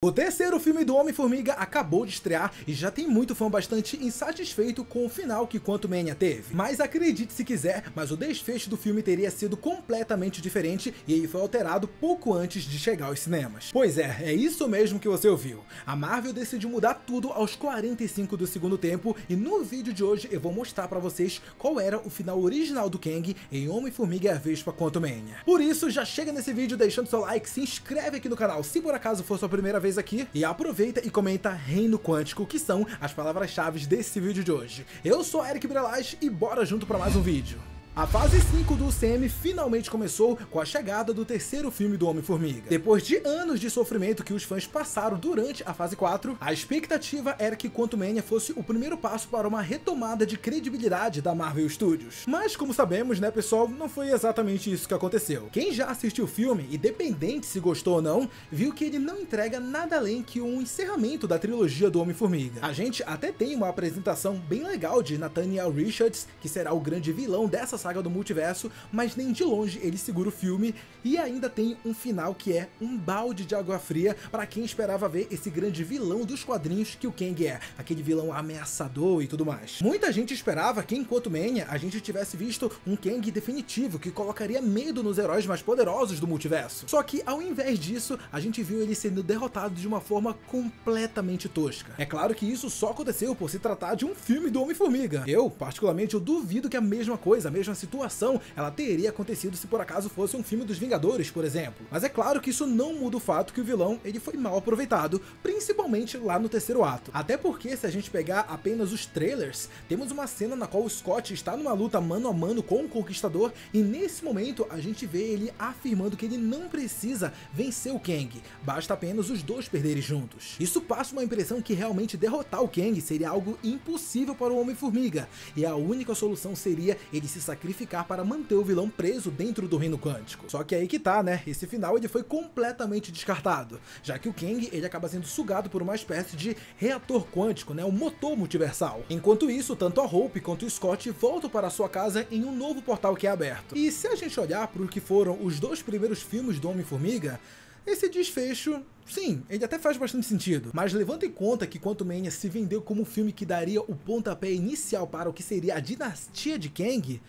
O terceiro filme do Homem-Formiga acabou de estrear e já tem muito fã bastante insatisfeito com o final que Quantumania teve. Mas acredite se quiser, mas o desfecho do filme teria sido completamente diferente e ele foi alterado pouco antes de chegar aos cinemas. Pois é isso mesmo que você ouviu. A Marvel decidiu mudar tudo aos 45 do segundo tempo e no vídeo de hoje eu vou mostrar pra vocês qual era o final original do Kang em Homem-Formiga e a Vespa Quantumania. Por isso, já chega nesse vídeo deixando seu like, se inscreve aqui no canal se por acaso for sua primeira vez aqui e aproveita e comenta Reino Quântico, que são as palavras-chave desse vídeo de hoje. Eu sou Eric Brelage e bora junto para mais um vídeo. A fase 5 do UCM finalmente começou com a chegada do terceiro filme do Homem-Formiga. Depois de anos de sofrimento que os fãs passaram durante a fase 4, a expectativa era que Quantumania fosse o primeiro passo para uma retomada de credibilidade da Marvel Studios. Mas como sabemos, né pessoal, não foi exatamente isso que aconteceu. Quem já assistiu o filme, independente se gostou ou não, viu que ele não entrega nada além que um encerramento da trilogia do Homem-Formiga. A gente até tem uma apresentação bem legal de Nathaniel Richards, que será o grande vilão dessa saga do multiverso, mas nem de longe ele segura o filme e ainda tem um final que é um balde de água fria para quem esperava ver esse grande vilão dos quadrinhos que o Kang é, aquele vilão ameaçador e tudo mais. Muita gente esperava que em Quantumania a gente tivesse visto um Kang definitivo que colocaria medo nos heróis mais poderosos do multiverso. Só que ao invés disso, a gente viu ele sendo derrotado de uma forma completamente tosca. É claro que isso só aconteceu por se tratar de um filme do Homem-Formiga. Particularmente, eu duvido que a mesma coisa, a mesma situação, ela teria acontecido se por acaso fosse um filme dos Vingadores, por exemplo. Mas é claro que isso não muda o fato que o vilão, ele foi mal aproveitado, principalmente lá no terceiro ato. Até porque se a gente pegar apenas os trailers, temos uma cena na qual o Scott está numa luta mano a mano com o Conquistador e nesse momento a gente vê ele afirmando que ele não precisa vencer o Kang, basta apenas os dois perderem juntos. Isso passa uma impressão que realmente derrotar o Kang seria algo impossível para o Homem-Formiga e a única solução seria ele se sacrificar para manter o vilão preso dentro do Reino Quântico. Só que aí que tá, né? Esse final ele foi completamente descartado, já que o Kang ele acaba sendo sugado por uma espécie de reator quântico, né? Um motor multiversal. Enquanto isso, tanto a Hope quanto o Scott voltam para sua casa em um novo portal que é aberto. E se a gente olhar para o que foram os dois primeiros filmes do Homem-Formiga, esse desfecho, sim, ele até faz bastante sentido, mas levando em conta que Quantumania se vendeu como um filme que daria o pontapé inicial para o que seria a dinastia de Kang,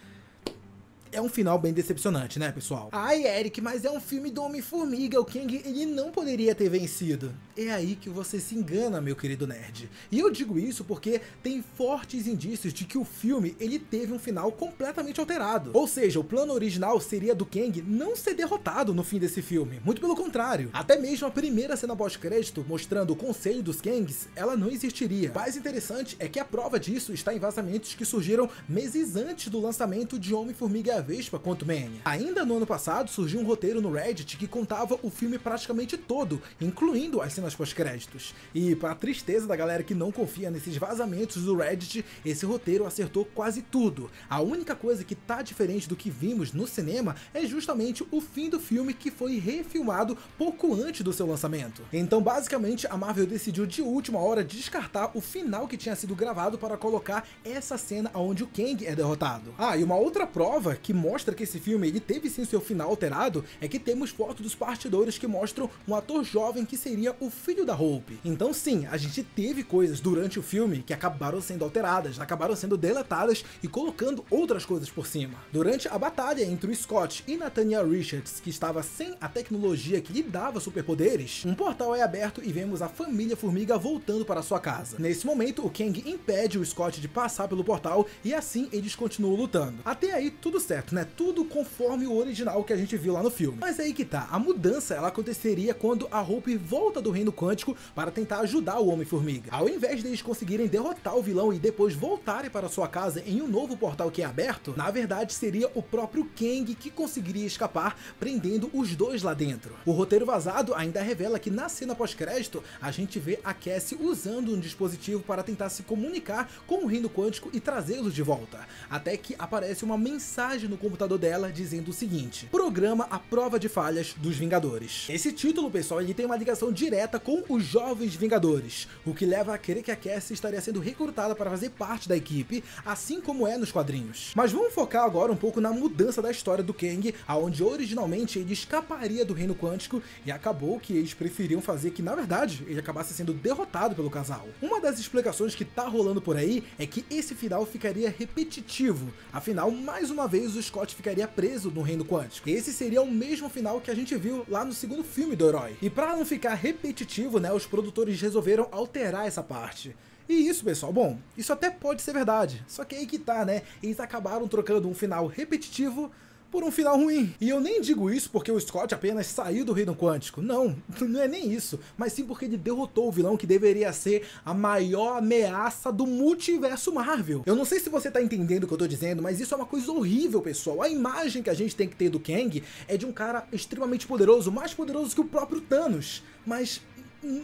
é um final bem decepcionante, né, pessoal? Ai, Eric, mas é um filme do Homem-Formiga, o Kang, ele não poderia ter vencido. É aí que você se engana, meu querido nerd. E eu digo isso porque tem fortes indícios de que o filme, ele teve um final completamente alterado. Ou seja, o plano original seria do Kang não ser derrotado no fim desse filme, muito pelo contrário. Até mesmo a primeira cena pós-crédito, mostrando o Conselho dos Kangs, ela não existiria. O mais interessante é que a prova disso está em vazamentos que surgiram meses antes do lançamento de Homem-Formiga a Vespa Quantumania. Ainda no ano passado surgiu um roteiro no Reddit que contava o filme praticamente todo, incluindo as cenas pós-créditos. E para a tristeza da galera que não confia nesses vazamentos do Reddit, esse roteiro acertou quase tudo. A única coisa que tá diferente do que vimos no cinema é justamente o fim do filme, que foi refilmado pouco antes do seu lançamento. Então basicamente a Marvel decidiu de última hora descartar o final que tinha sido gravado para colocar essa cena onde o Kang é derrotado. E uma outra prova que mostra que esse filme ele teve sim seu final alterado é que temos fotos dos bastidores que mostram um ator jovem que seria o filho da Hope. Então sim, a gente teve coisas durante o filme que acabaram sendo alteradas, acabaram sendo deletadas e colocando outras coisas por cima. Durante a batalha entre o Scott e Nathaniel Richards, que estava sem a tecnologia que lhe dava superpoderes, um portal é aberto e vemos a família Formiga voltando para sua casa. Nesse momento, o Kang impede o Scott de passar pelo portal e assim eles continuam lutando. Até aí tudo certo, né? Tudo conforme o original que a gente viu lá no filme. Mas aí que tá, a mudança ela aconteceria quando a Hope volta do Reino Quântico para tentar ajudar o Homem-Formiga. Ao invés deles conseguirem derrotar o vilão e depois voltarem para sua casa em um novo portal que é aberto, na verdade seria o próprio Kang que conseguiria escapar, prendendo os dois lá dentro. O roteiro vazado ainda revela que na cena pós-crédito a gente vê a Cassie usando um dispositivo para tentar se comunicar com o Reino Quântico e trazê-los de volta, até que aparece uma mensagem no computador dela dizendo o seguinte: programa a prova de falhas dos Vingadores. Esse título, pessoal, ele tem uma ligação direta com os Jovens Vingadores, o que leva a crer que a Cassie estaria sendo recrutada para fazer parte da equipe, assim como é nos quadrinhos. Mas vamos focar agora um pouco na mudança da história do Kang, aonde originalmente ele escaparia do reino quântico e acabou que eles preferiam fazer que, na verdade, ele acabasse sendo derrotado pelo casal. Uma das explicações que tá rolando por aí é que esse final ficaria repetitivo, afinal, mais uma vez o Scott ficaria preso no reino quântico. Esse seria o mesmo final que a gente viu lá no segundo filme do herói. E para não ficar repetitivo, né, os produtores resolveram alterar essa parte. E isso, pessoal, bom, isso até pode ser verdade, só que aí que tá, né, eles acabaram trocando um final repetitivo por um final ruim. E eu nem digo isso porque o Scott apenas saiu do reino quântico, não é nem isso, mas sim porque ele derrotou o vilão que deveria ser a maior ameaça do multiverso Marvel. Eu não sei se você tá entendendo o que eu tô dizendo, mas isso é uma coisa horrível, pessoal. A imagem que a gente tem que ter do Kang é de um cara extremamente poderoso, mais poderoso que o próprio Thanos, mas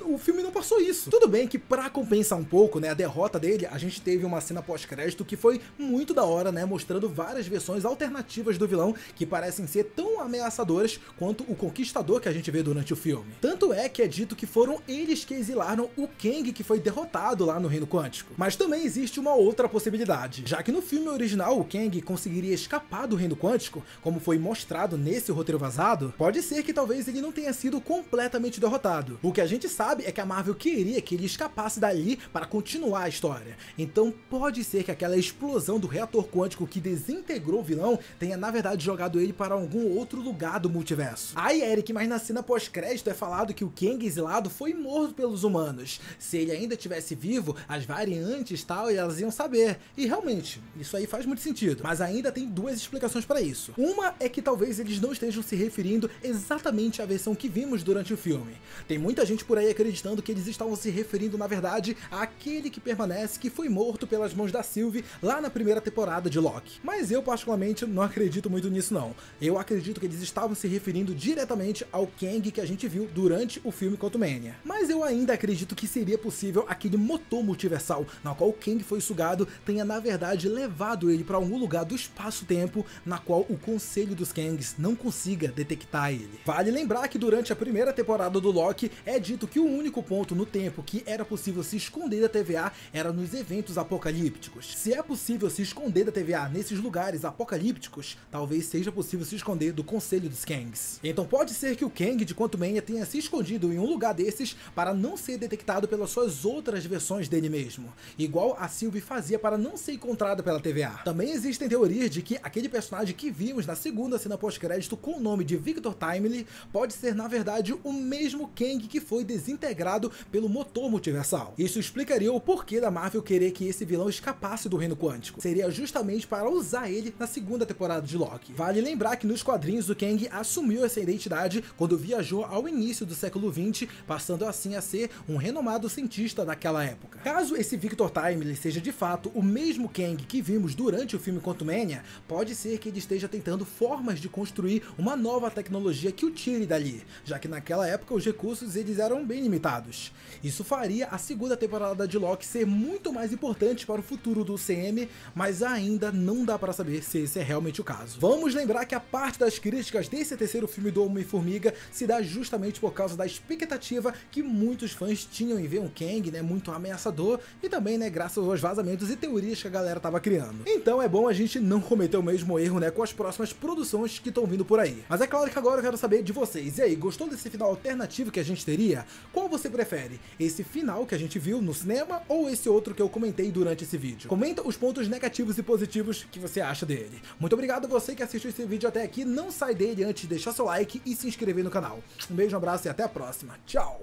o filme não passou isso. Tudo bem que pra compensar um pouco, né, a derrota dele, a gente teve uma cena pós-crédito que foi muito da hora, né, mostrando várias versões alternativas do vilão que parecem ser tão ameaçadoras quanto o Conquistador que a gente vê durante o filme. Tanto é que é dito que foram eles que exilaram o Kang que foi derrotado lá no Reino Quântico. Mas também existe uma outra possibilidade, já que no filme original o Kang conseguiria escapar do Reino Quântico, como foi mostrado nesse roteiro vazado, pode ser que talvez ele não tenha sido completamente derrotado. O que a gente sabe é que a Marvel queria que ele escapasse dali para continuar a história. Então pode ser que aquela explosão do reator quântico que desintegrou o vilão tenha na verdade jogado ele para algum outro lugar do multiverso. Aí, Eric, mas na cena pós-crédito é falado que o Kang exilado foi morto pelos humanos. Se ele ainda estivesse vivo, as variantes tal, elas iam saber. E realmente, isso aí faz muito sentido. Mas ainda tem duas explicações para isso. Uma é que talvez eles não estejam se referindo exatamente à versão que vimos durante o filme. Tem muita gente por aí acreditando que eles estavam se referindo, na verdade, àquele que permanece, que foi morto pelas mãos da Sylvie lá na primeira temporada de Loki. Mas eu, particularmente, não acredito muito nisso, não. Eu acredito que eles estavam se referindo diretamente ao Kang que a gente viu durante o filme Quantumania. Mas eu ainda acredito que seria possível aquele motor multiversal, na qual o Kang foi sugado, tenha, na verdade, levado ele para algum lugar do espaço-tempo, na qual o Conselho dos Kangs não consiga detectar ele. Vale lembrar que durante a primeira temporada do Loki, é dito que o único ponto no tempo que era possível se esconder da TVA era nos eventos apocalípticos. Se é possível se esconder da TVA nesses lugares apocalípticos, talvez seja possível se esconder do Conselho dos Kangs. Então pode ser que o Kang de Quantumania tenha se escondido em um lugar desses para não ser detectado pelas suas outras versões dele mesmo, igual a Sylvie fazia para não ser encontrada pela TVA. Também existem teorias de que aquele personagem que vimos na segunda cena pós-crédito com o nome de Victor Timely pode ser na verdade o mesmo Kang que foi desintegrado pelo motor multiversal. Isso explicaria o porquê da Marvel querer que esse vilão escapasse do reino quântico. Seria justamente para usar ele na segunda temporada de Loki. Vale lembrar que nos quadrinhos o Kang assumiu essa identidade quando viajou ao início do século XX, passando assim a ser um renomado cientista daquela época. Caso esse Victor Timely seja de fato o mesmo Kang que vimos durante o filme Quantumania, pode ser que ele esteja tentando formas de construir uma nova tecnologia que o tire dali, já que naquela época os recursos eles eram bem limitados. Isso faria a segunda temporada de Loki ser muito mais importante para o futuro do CM, mas ainda não dá para saber se esse é realmente o caso. Vamos lembrar que a parte das críticas desse terceiro filme do Homem-Formiga se dá justamente por causa da expectativa que muitos fãs tinham em ver um Kang, né, muito ameaçador, e também, né, graças aos vazamentos e teorias que a galera tava criando. Então é bom a gente não cometer o mesmo erro, né, com as próximas produções que estão vindo por aí. Mas é claro que agora eu quero saber de vocês. E aí, gostou desse final alternativo que a gente teria? Qual você prefere? Esse final que a gente viu no cinema ou esse outro que eu comentei durante esse vídeo? Comenta os pontos negativos e positivos que você acha dele. Muito obrigado a você que assistiu esse vídeo até aqui. Não sai dele antes de deixar seu like e se inscrever no canal. Um beijo, um abraço e até a próxima. Tchau!